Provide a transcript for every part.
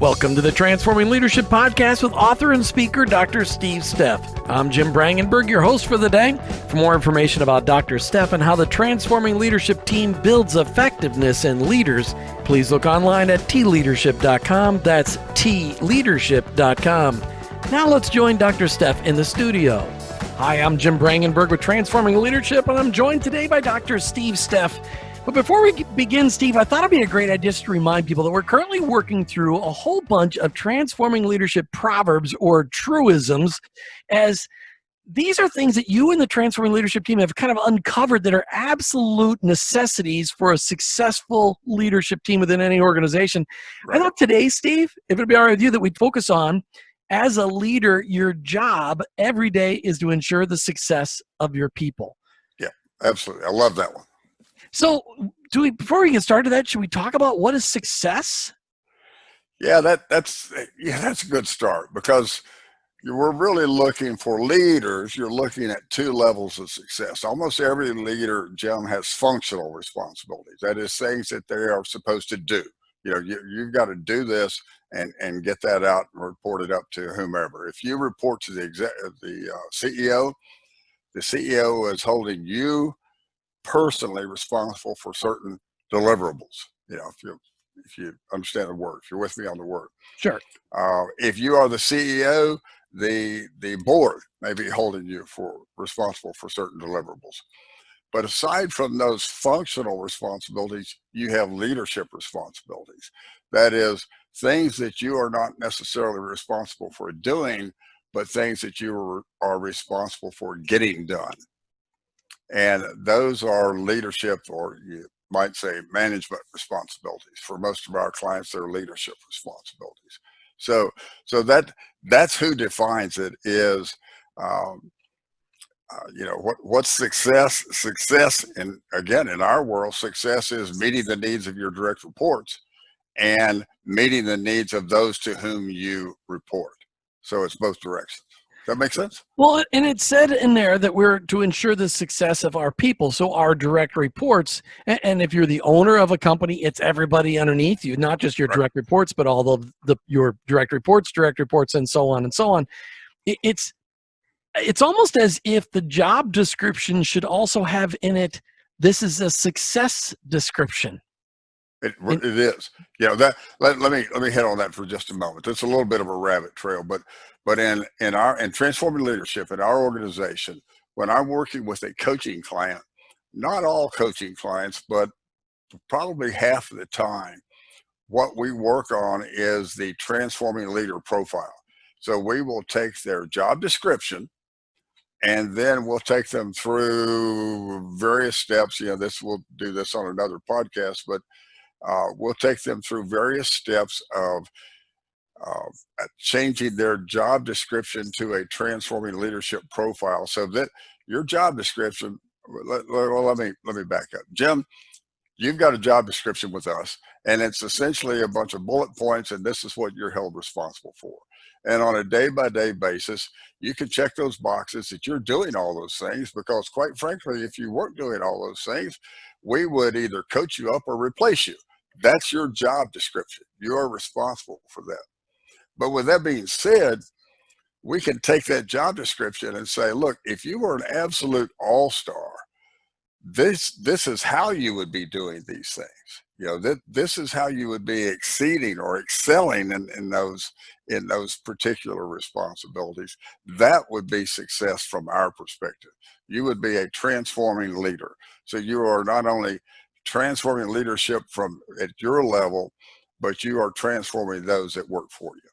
Welcome to the Transforming Leadership Podcast with author and speaker Dr. Steve Steff. I'm Jim Brangenberg, your host for the day. For more information about Dr. Steff and how the Transforming Leadership team builds effectiveness in leaders, please look online at tleadership.com. That's tleadership.com. Now let's join Dr. Steff in the studio. Hi, I'm Jim Brangenberg with Transforming Leadership, and I'm joined today by Dr. Steve Steff. But before we begin, Steve, I thought it'd be a great idea just to remind people that we're currently working through a whole bunch of transforming leadership proverbs or truisms, as these are things that you and the Transforming Leadership team have kind of uncovered that are absolute necessities for a successful leadership team within any organization. Right. I thought today, Steve, if it'd be all right with you, that we'd focus on, as a leader, your job every day is to ensure the success of your people. Yeah, absolutely. I love that one. So before we get started that, should we talk about what is success? Yeah, that's a good start, because we're really looking for leaders. You're looking at two levels of success. Almost every leader, Jim, has functional responsibilities. That is, things that they are supposed to do. You've got to do this and get that out and report it up to whomever. If you report to the CEO, the CEO is holding you personally responsible for certain deliverables. If you understand the word, if you're with me on the word. Sure. If you are the CEO, the board may be holding you responsible for certain deliverables. But aside from those functional responsibilities, you have leadership responsibilities. That is, things that you are not necessarily responsible for doing, but things that you are responsible for getting done. And those are leadership, or you might say management responsibilities. For most of our clients, they're leadership responsibilities. So that's who defines it. Is what's success? Success, and again, in our world, success is meeting the needs of your direct reports and meeting the needs of those to whom you report. So it's both directions. That makes sense? Well, and it said in there that we're to ensure the success of our people, so our direct reports. And if you're the owner of a company, it's everybody underneath you, not just your Right. direct reports, but all of your direct reports, and so on and so on. It's almost as if the job description should also have in it, this is a success description. It is. That let me hit on that for just a moment. It's a little bit of a rabbit trail, but in transforming leadership in our organization, when I'm working with a coaching client, not all coaching clients, but probably half of the time, what we work on is the transforming leader profile. So we will take their job description, and then we'll take them through various steps. We'll do this on another podcast, but we'll take them through various steps of changing their job description to a transforming leadership profile, so that your job description. Let me back up, Jim. You've got a job description with us, and it's essentially a bunch of bullet points, and this is what you're held responsible for. And on a day-by-day basis, you can check those boxes that you're doing all those things, because quite frankly, if you weren't doing all those things, we would either coach you up or replace you. That's your job description. You are responsible for that. But with that being said, we can take that job description and say, look, if you were an absolute all-star, this is how you would be doing these things. This is how you would be exceeding or excelling in those particular responsibilities. That would be success from our perspective. You would be a transforming leader. So you are not only transforming leadership at your level, but you are transforming those that work for you.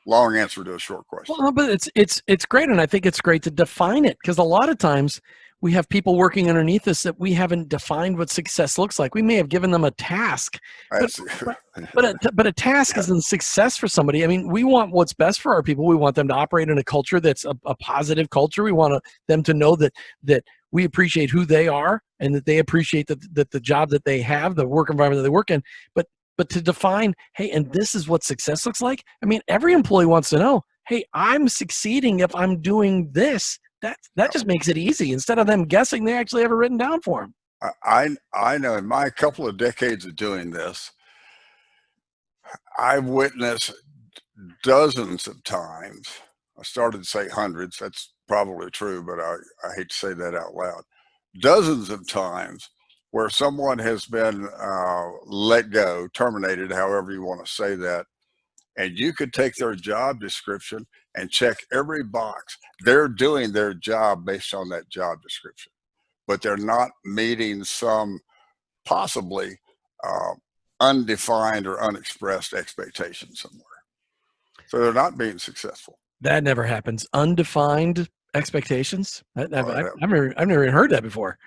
Long answer to a short question. Well, but it's great, and I think it's great to define it, because a lot of times we have people working underneath us that we haven't defined what success looks like. We may have given them a task, but a task isn't success for somebody. I mean, we want what's best for our people. We want them to operate in a culture that's a positive culture. We want them to know that we appreciate who they are, and that they appreciate that the job that they have, the work environment that they work in. But to define, hey, and this is what success looks like. I mean, every employee wants to know, hey, I'm succeeding if I'm doing this. That just makes it easy. Instead of them guessing, they actually have it written down for them. I know in my couple of decades of doing this, I've witnessed dozens of times. I started to say hundreds. That's probably true, but I hate to say that out loud. Dozens of times where someone has been let go, terminated, however you want to say that, and you could take their job description and check every box. They're doing their job based on that job description, but they're not meeting some possibly uh, undefined or unexpressed expectations somewhere. So they're not being successful. That never happens. Undefined expectations. I've Uh, never even heard that before.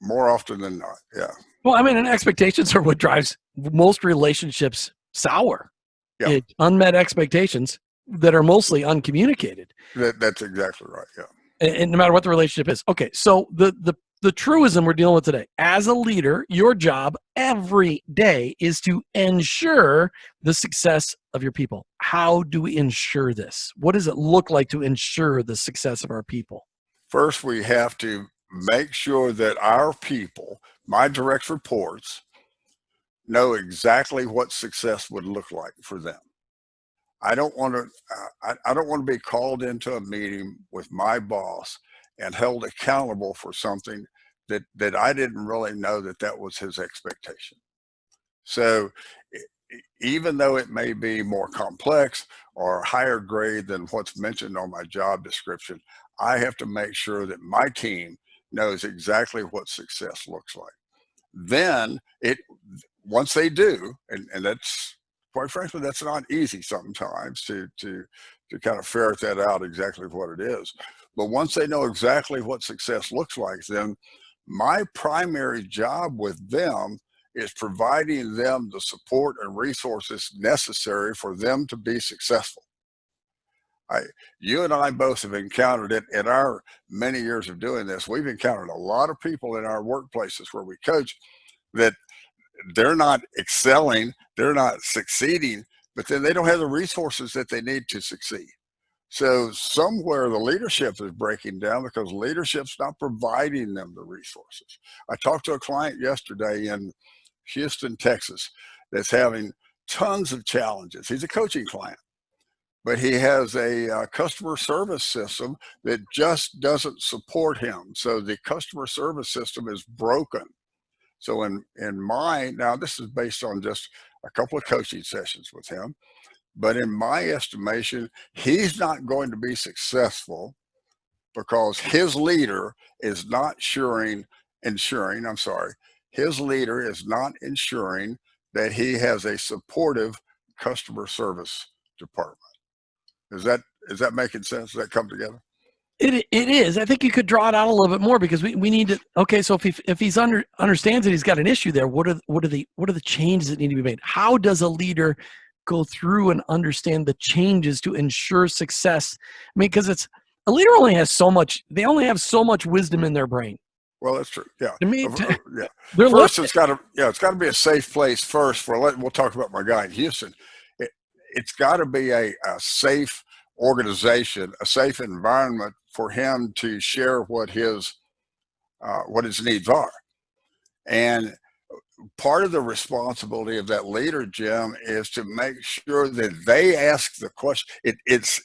More often than not, yeah. Well, I mean, and expectations are what drives most relationships sour. Yeah. It's unmet expectations that are mostly uncommunicated. That's exactly right. Yeah. And no matter what the relationship is. Okay, so the truism we're dealing with today, as a leader, your job every day is to ensure the success of your people. How do we ensure this? What does it look like to ensure the success of our people? First, we have to make sure that our people, my direct reports, know exactly what success would look like for them. I don't want to. I don't want to be called into a meeting with my boss and held accountable for something that I didn't really know that was his expectation. So even though it may be more complex or higher grade than what's mentioned on my job description, I have to make sure that my team knows exactly what success looks like. Then once they do, and that's quite frankly, that's not easy sometimes to kind of ferret that out exactly what it is. But once they know exactly what success looks like, then my primary job with them is providing them the support and resources necessary for them to be successful. I, you and I both have encountered it in our many years of doing this. We've encountered a lot of people in our workplaces where we coach that they're not excelling, they're not succeeding, but then they don't have the resources that they need to succeed. So somewhere the leadership is breaking down because leadership's not providing them the resources. I talked to a client yesterday in Houston, Texas, that's having tons of challenges. He's a coaching client, but he has a customer service system that just doesn't support him. So the customer service system is broken. So now this is based on just a couple of coaching sessions with him, but in my estimation, he's not going to be successful because his leader is not his leader is not ensuring that he has a supportive customer service department. Is that making sense? Does that come together? It is. I think you could draw it out a little bit more because we need to. Okay, so if he's understands that he's got an issue there, what are the changes that need to be made? How does a leader go through and understand the changes to ensure success? I mean, because it's a leader only has so much. They only have so much wisdom in their brain. Well, that's true. Yeah. To me, Yeah. they're First, limited. it's got to be a safe place first. We'll talk about my guy in Houston. It's got to be a safe organization, a safe environment for him to share what his needs are. And part of the responsibility of that leader, Jim, is to make sure that they ask the question. It's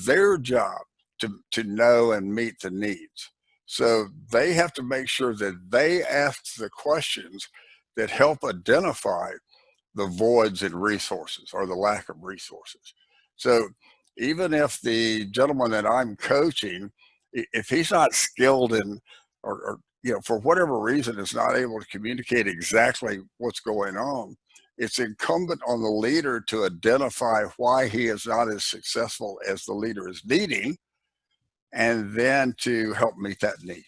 their job to know and meet the needs. So they have to make sure that they ask the questions that help identify the voids in resources or the lack of resources. So even if the gentleman that I'm coaching, if he's not skilled in or for whatever reason is not able to communicate exactly what's going on, it's incumbent on the leader to identify why he is not as successful as the leader is needing, and then to help meet that need.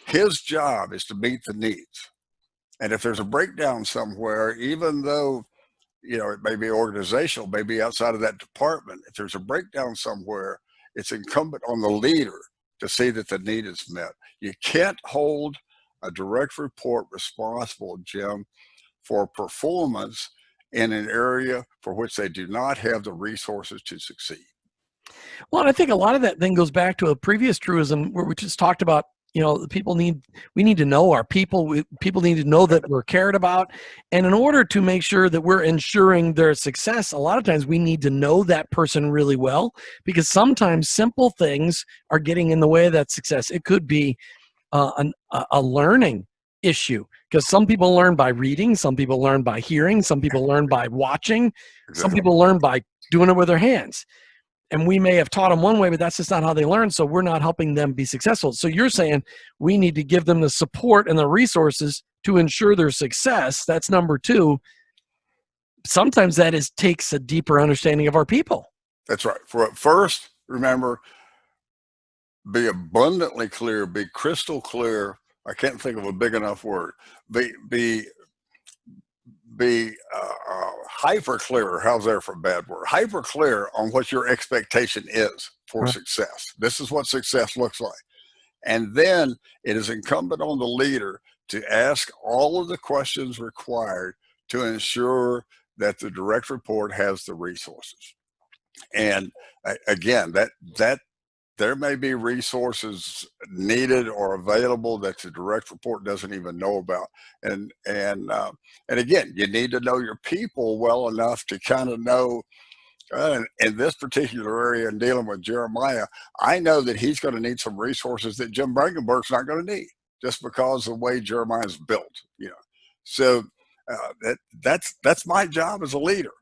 His job is to meet the needs. And if there's a breakdown somewhere, even though it may be organizational, maybe outside of that department, if there's a breakdown somewhere, it's incumbent on the leader to see that the need is met. You can't hold a direct report responsible, Jim, for performance in an area for which they do not have the resources to succeed. Well, and I think a lot of that then goes back to a previous truism where we just talked about we need to know our people. People need to know that we're cared about. And in order to make sure that we're ensuring their success, a lot of times we need to know that person really well, because sometimes simple things are getting in the way of that success. It could be a learning issue, because some people learn by reading, some people learn by hearing, some people learn by watching, some Exactly. people learn by doing it with their hands. And we may have taught them one way, but that's just not how they learn. So we're not helping them be successful. So you're saying we need to give them the support and the resources to ensure their success. That's number two. Sometimes that takes a deeper understanding of our people. That's right. For first, remember, be abundantly clear, be crystal clear. I can't think of a big enough word. Be hyper clear. How's there for a bad word? Hyper clear on what your expectation is for Right. success. This is what success looks like. And then it is incumbent on the leader to ask all of the questions required to ensure that the direct report has the resources. And again, that there may be resources needed or available that the direct report doesn't even know about. And again, you need to know your people well enough to kind of know. In this particular area, in dealing with Jeremiah, I know that he's going to need some resources that Jim Brankenberg's not going to need, just because of the way Jeremiah's built. So that's my job as a leader.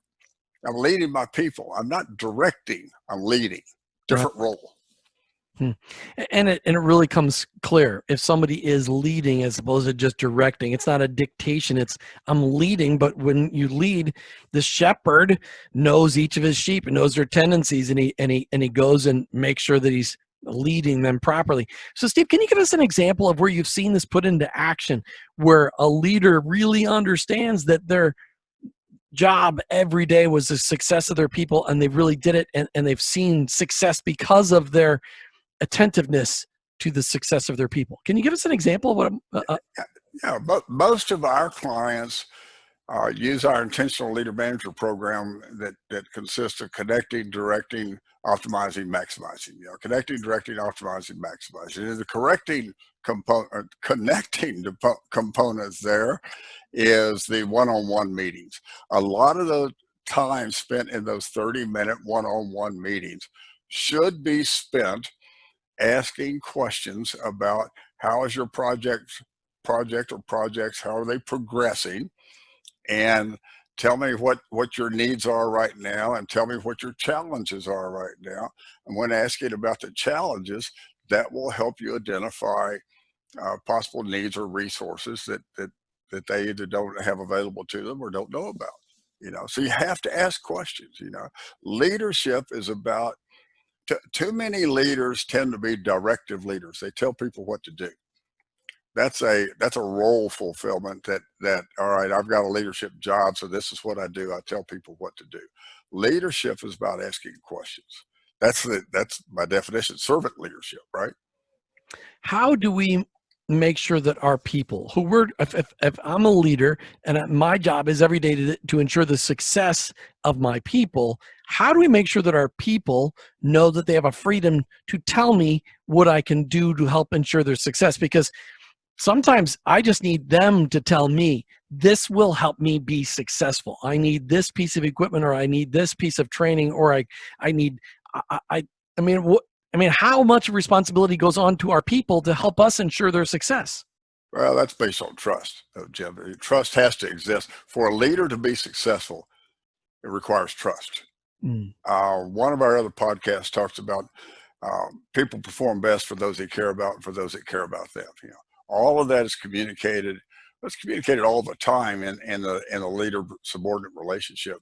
I'm leading my people. I'm not directing. I'm leading. Right. Different role. And it really comes clear if somebody is leading as opposed to just directing. It's not a dictation. It's I'm leading, but when you lead, the shepherd knows each of his sheep and knows their tendencies, and he goes and makes sure that he's leading them properly. So Steve, can you give us an example of where you've seen this put into action, where a leader really understands that their job every day was the success of their people, and they really did it, and they've seen success because of their attentiveness to the success of their people? Can you give us an example of what? Yeah, but most of our clients use our intentional leader manager program that consists of connecting, directing, optimizing, maximizing. Connecting, directing, optimizing, maximizing. And the connecting components there is the one-on-one meetings. A lot of the time spent in those 30-minute one-on-one meetings should be spent asking questions about how is your project or projects, how are they progressing, and tell me what your needs are right now, and tell me what your challenges are right now. And when asking about the challenges, that will help you identify possible needs or resources that they either don't have available to them or don't know about. So you have to ask questions. Leadership is about, too many leaders tend to be directive leaders. They tell people what to do. That's a role fulfillment that all right, I've got a leadership job, so this is what I do. I tell people what to do. Leadership is about asking questions. That's by definition servant leadership, right? How do we make sure that our people who we're if I'm a leader and my job is every day to ensure the success of my people, how do we make sure that our people know that they have a freedom to tell me what I can do to help ensure their success? Because sometimes I just need them to tell me this will help me be successful. I need this piece of equipment, or I need this piece of training, or I need I mean what I mean, how much responsibility goes on to our people to help us ensure their success? Well, that's based on trust, Jim. Trust has to exist. For a leader to be successful, it requires trust. Mm. One of our other podcasts talks about people perform best for those they care about and for those that care about them. All of that is communicated. It's communicated all the time in the leader subordinate relationship.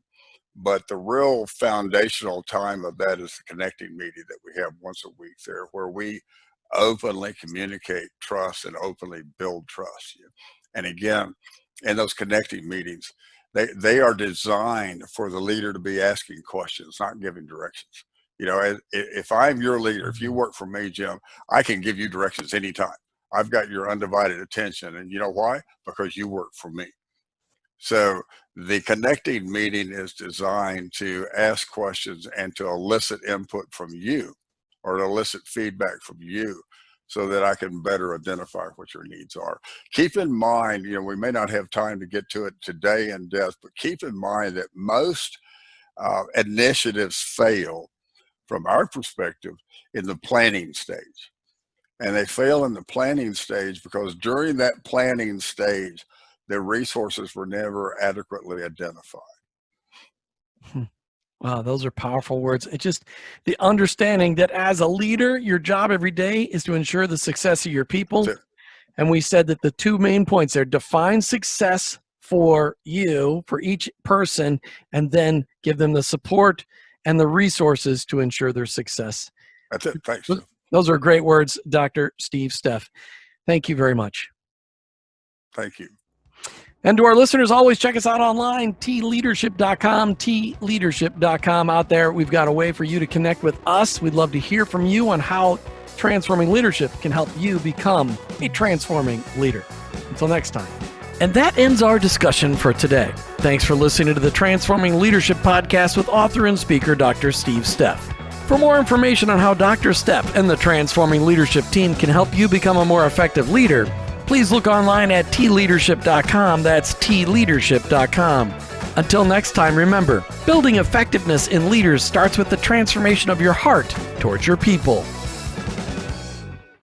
But the real foundational time of that is the connecting meeting that we have once a week there, where we openly communicate trust and openly build trust. And again, in those connecting meetings, they are designed for the leader to be asking questions, not giving directions. If I'm your leader, if you work for me, Jim, I can give you directions anytime. I've got your undivided attention. And you know why? Because you work for me. So the connecting meeting is designed to ask questions and to elicit input from you, or to elicit feedback from you, so that I can better identify what your needs are. Keep in mind, we may not have time to get to it today in depth, but keep in mind that most initiatives fail from our perspective in the planning stage. And they fail in the planning stage because during that planning stage, the resources were never adequately identified. Wow, those are powerful words. It's just the understanding that as a leader, your job every day is to ensure the success of your people. And we said that the two main points there: define success for you, for each person, and then give them the support and the resources to ensure their success. That's it. Thanks. Those are great words, Dr. Steve Steff. Thank you very much. Thank you. And to our listeners, always check us out online, tleadership.com, tleadership.com. Out there, we've got a way for you to connect with us. We'd love to hear from you on how transforming leadership can help you become a transforming leader. Until next time. And that ends our discussion for today. Thanks for listening to the Transforming Leadership Podcast with author and speaker, Dr. Steve Steff. For more information on how Dr. Steff and the Transforming Leadership team can help you become a more effective leader, please look online at tleadership.com. That's tleadership.com. Until next time, remember, building effectiveness in leaders starts with the transformation of your heart towards your people.